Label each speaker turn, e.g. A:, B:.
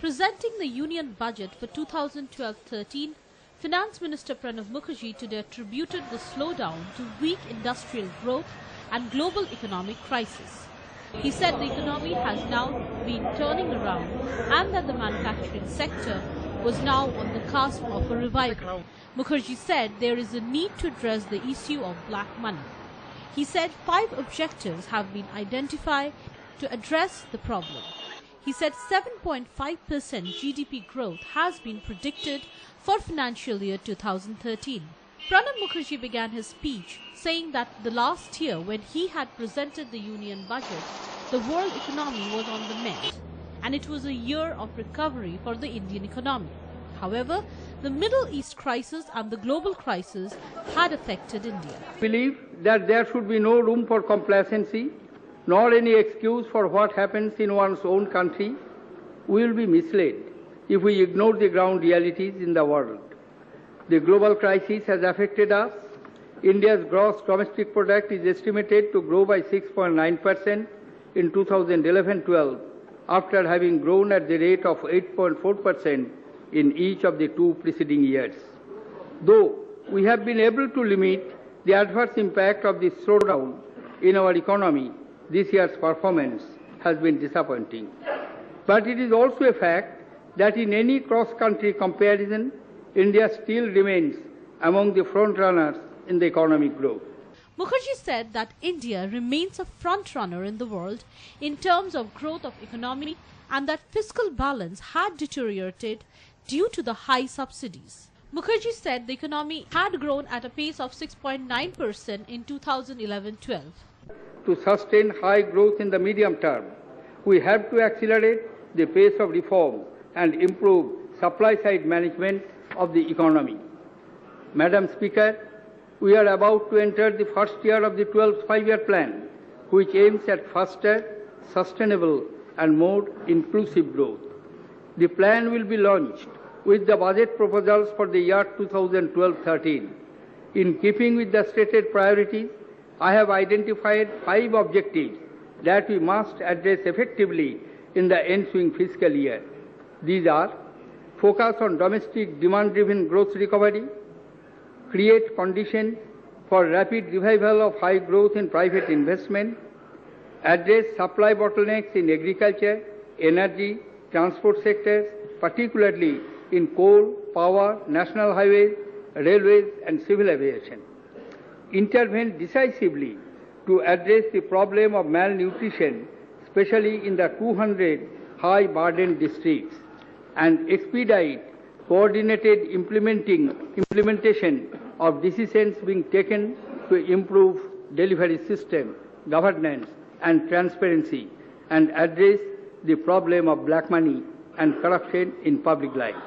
A: Presenting the Union Budget for 2012-13, Finance Minister Pranav Mukherjee today attributed the slowdown to weak industrial growth and global economic crisis. He said the economy has now been turning around and that the manufacturing sector was now on the cusp of a revival. Mukherjee said there is a need to address the issue of black money. He said 5 objectives have been identified to address the problem. He said 7.5% GDP growth has been predicted for financial year 2013. Pranav Mukherjee began his speech saying that the last year when he had presented the union budget, the world economy was on the mend and it was a year of recovery for the Indian economy. However, the Middle East crisis and the global crisis had affected India.
B: I believe that there should be no room for complacency nor any excuse for what happens in one's own country. We will be misled if we ignore the ground realities in the world. The global crisis has affected us. India's gross domestic product is estimated to grow by 6.9% in 2011-12, after having grown at the rate of 8.4% in each of the 2 preceding years. Though we have been able to limit the adverse impact of this slowdown in our economy, this year's performance has been disappointing. But it is also a fact that in any cross-country comparison, India still remains among the front-runners in the economic growth.
A: Mukherjee said that India remains a front-runner in the world in terms of growth of economy and that fiscal balance had deteriorated due to the high subsidies. Mukherjee said the economy had grown at a pace of 6.9% in 2011-12.
B: To sustain high growth in the medium term, we have to accelerate the pace of reform and improve supply-side management of the economy. Madam Speaker, we are about to enter the first year of the 12th five-year plan, which aims at faster, sustainable and more inclusive growth. The plan will be launched with the budget proposals for the year 2012-13. In keeping with the stated priorities, I have identified 5 objectives that we must address effectively in the ensuing fiscal year. These are: focus on domestic demand-driven growth recovery, create conditions for rapid revival of high growth in private investment, address supply bottlenecks in agriculture, energy, transport sectors, particularly in coal, power, national highways, railways and civil aviation. Intervene decisively to address the problem of malnutrition, especially in the 200 high-burden districts, and expedite coordinated implementation of decisions being taken to improve delivery system, governance and transparency, and address the problem of black money and corruption in public life.